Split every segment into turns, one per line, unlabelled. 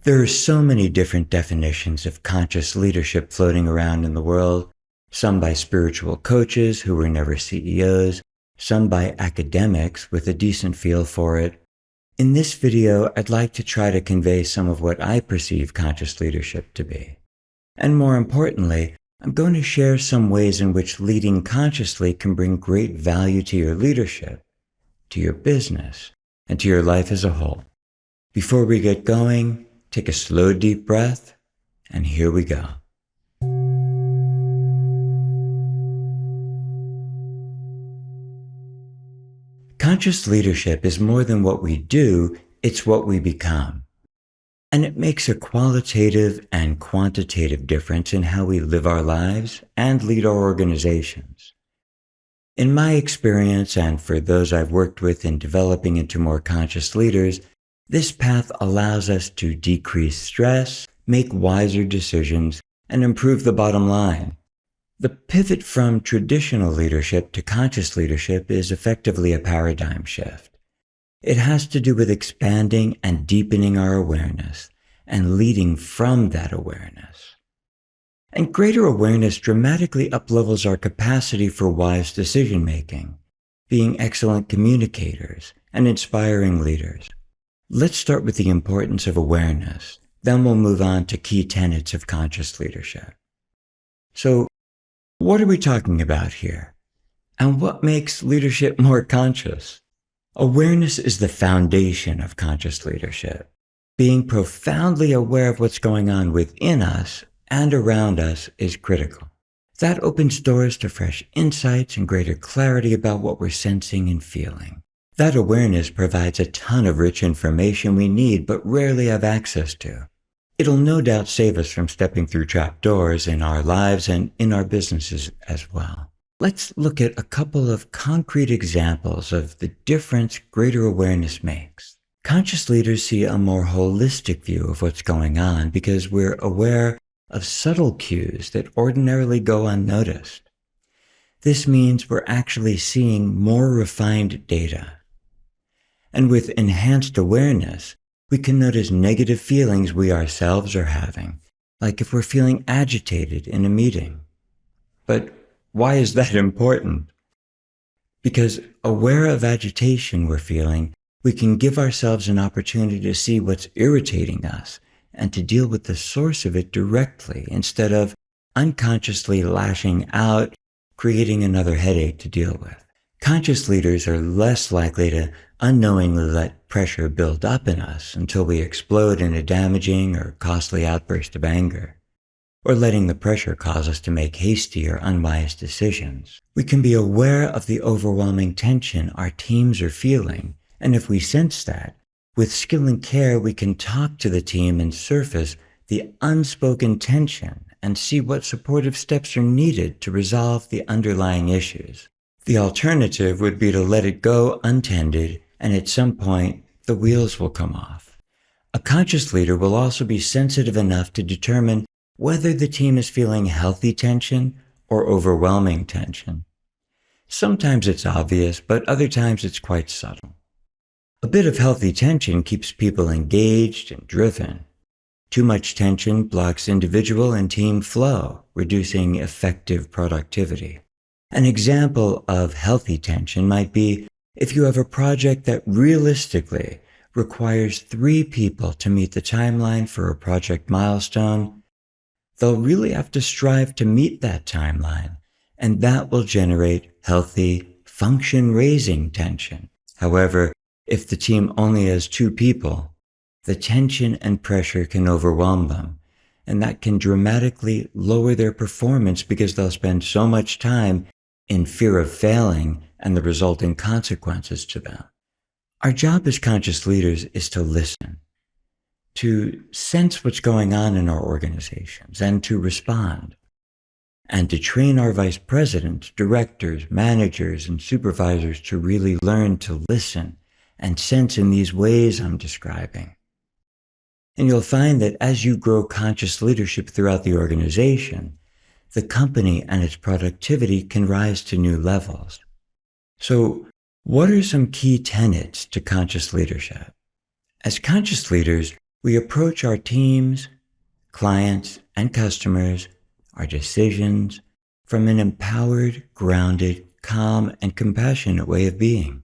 There are so many different definitions of conscious leadership floating around in the world, some by spiritual coaches who were never CEOs, some by academics with a decent feel for it. In this video, I'd like to try to convey some of what I perceive conscious leadership to be. And more importantly, I'm going to share some ways in which leading consciously can bring great value to your leadership, to your business, and to your life as a whole. Before we get going, take a slow, deep breath, and here we go. Conscious leadership is more than what we do, it's what we become. And it makes a qualitative and quantitative difference in how we live our lives and lead our organizations. In my experience, and for those I've worked with in developing into more conscious leaders, this path allows us to decrease stress, make wiser decisions, and improve the bottom line. The pivot from traditional leadership to conscious leadership is effectively a paradigm shift. It has to do with expanding and deepening our awareness and leading from that awareness. And greater awareness dramatically uplevels our capacity for wise decision-making, being excellent communicators, and inspiring leaders. Let's start with the importance of awareness, then we'll move on to key tenets of conscious leadership. So, what are we talking about here? And what makes leadership more conscious? Awareness is the foundation of conscious leadership. Being profoundly aware of what's going on within us and around us is critical. That opens doors to fresh insights and greater clarity about what we're sensing and feeling. That awareness provides a ton of rich information we need but rarely have access to. It'll no doubt save us from stepping through trapdoors in our lives and in our businesses as well. Let's look at a couple of concrete examples of the difference greater awareness makes. Conscious leaders see a more holistic view of what's going on because we're aware of subtle cues that ordinarily go unnoticed. This means we're actually seeing more refined data. And with enhanced awareness, we can notice negative feelings we ourselves are having, like if we're feeling agitated in a meeting. But why is that important? Because aware of agitation we're feeling, we can give ourselves an opportunity to see what's irritating us and to deal with the source of it directly instead of unconsciously lashing out, creating another headache to deal with. Conscious leaders are less likely to unknowingly let pressure build up in us until we explode in a damaging or costly outburst of anger, or letting the pressure cause us to make hasty or unwise decisions. We can be aware of the overwhelming tension our teams are feeling, and if we sense that, with skill and care we can talk to the team and surface the unspoken tension and see what supportive steps are needed to resolve the underlying issues. The alternative would be to let it go untended, and at some point, the wheels will come off. A conscious leader will also be sensitive enough to determine whether the team is feeling healthy tension or overwhelming tension. Sometimes it's obvious, but other times it's quite subtle. A bit of healthy tension keeps people engaged and driven. Too much tension blocks individual and team flow, reducing effective productivity. An example of healthy tension might be if you have a project that realistically requires 3 people to meet the timeline for a project milestone. They'll really have to strive to meet that timeline, and that will generate healthy, function-raising tension. However, if the team only has 2 people, the tension and pressure can overwhelm them, and that can dramatically lower their performance because they'll spend so much time in fear of failing and the resulting consequences to them. Our job as conscious leaders is to listen, to sense what's going on in our organizations and to respond, and to train our vice presidents, directors, managers, and supervisors to really learn to listen and sense in these ways I'm describing. And you'll find that as you grow conscious leadership throughout the organization, the company and its productivity can rise to new levels. So, what are some key tenets to conscious leadership? As conscious leaders, We approach our teams, clients, and customers, our decisions, from an empowered, grounded, calm, and compassionate way of being.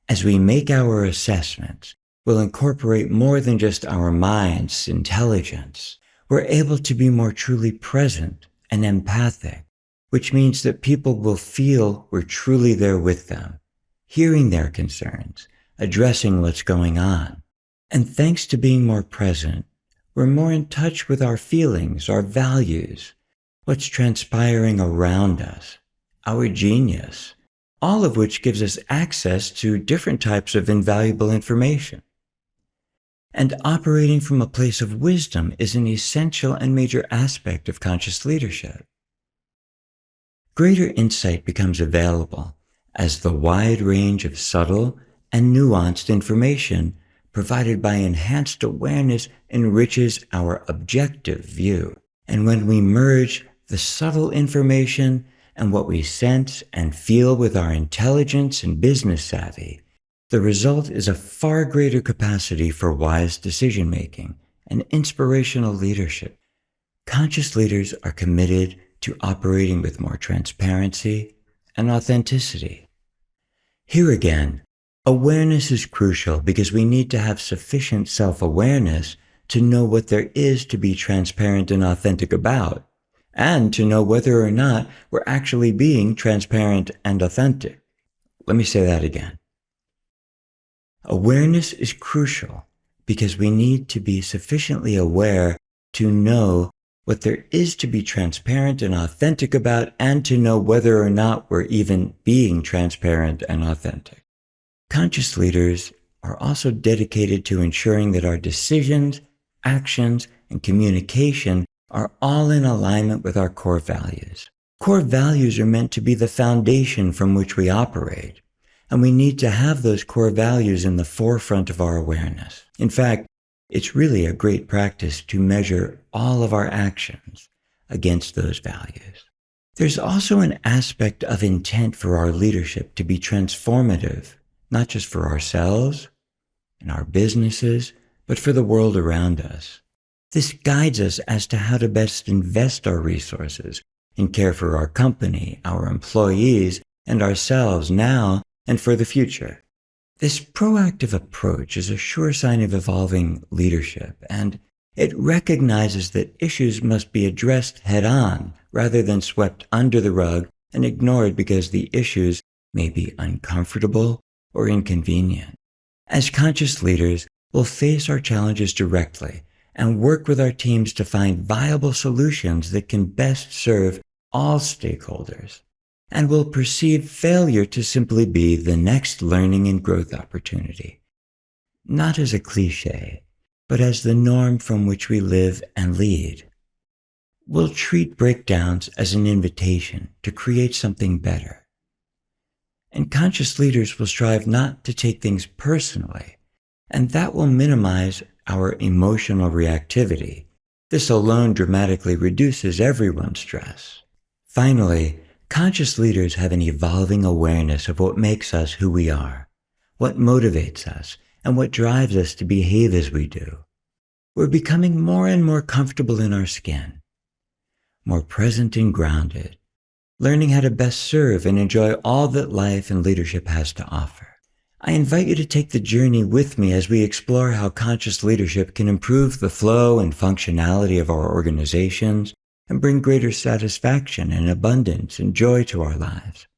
As we make our assessments, we'll incorporate more than just our mind's intelligence. We're able to be more truly present and empathic, which means that people will feel we're truly there with them, hearing their concerns, addressing what's going on. And thanks to being more present, we're more in touch with our feelings, our values, what's transpiring around us, our genius, all of which gives us access to different types of invaluable information. And operating from a place of wisdom is an essential and major aspect of conscious leadership. Greater insight becomes available as the wide range of subtle and nuanced information provided by enhanced awareness enriches our objective view. And when we merge the subtle information and what we sense and feel with our intelligence and business savvy, the result is a far greater capacity for wise decision-making and inspirational leadership. Conscious leaders are committed to operating with more transparency and authenticity. Here again, awareness is crucial because we need to have sufficient self-awareness to know what there is to be transparent and authentic about, and to know whether or not we're actually being transparent and authentic. Let me say that again. Awareness is crucial because we need to be sufficiently aware to know what there is to be transparent and authentic about, and to know whether or not we're even being transparent and authentic. Conscious leaders are also dedicated to ensuring that our decisions, actions, and communication are all in alignment with our core values. Core values are meant to be the foundation from which we operate, and we need to have those core values in the forefront of our awareness. In fact, it's really a great practice to measure all of our actions against those values. There's also an aspect of intent for our leadership to be transformative, not just for ourselves and our businesses, but for the world around us. This guides us as to how to best invest our resources and care for our company, our employees, and ourselves now and for the future. This proactive approach is a sure sign of evolving leadership, and it recognizes that issues must be addressed head-on rather than swept under the rug and ignored because the issues may be uncomfortable or inconvenient. As conscious leaders, we'll face our challenges directly and work with our teams to find viable solutions that can best serve all stakeholders, and will perceive failure to simply be the next learning and growth opportunity, not as a cliché, but as the norm from which we live and lead. We'll treat breakdowns as an invitation to create something better. And conscious leaders will strive not to take things personally, and that will minimize our emotional reactivity. This alone dramatically reduces everyone's stress. Finally, conscious leaders have an evolving awareness of what makes us who we are, what motivates us, and what drives us to behave as we do. We're becoming more and more comfortable in our skin, more present and grounded, learning how to best serve and enjoy all that life and leadership has to offer. I invite you to take the journey with me as we explore how conscious leadership can improve the flow and functionality of our organizations and bring greater satisfaction and abundance and joy to our lives.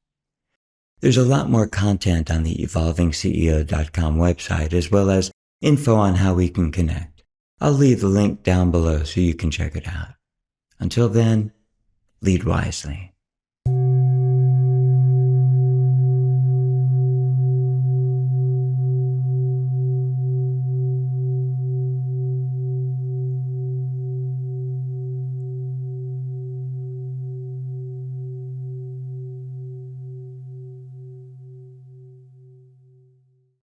There's a lot more content on the evolvingceo.com website, as well as info on how we can connect. I'll leave the link down below so you can check it out. Until then, lead wisely.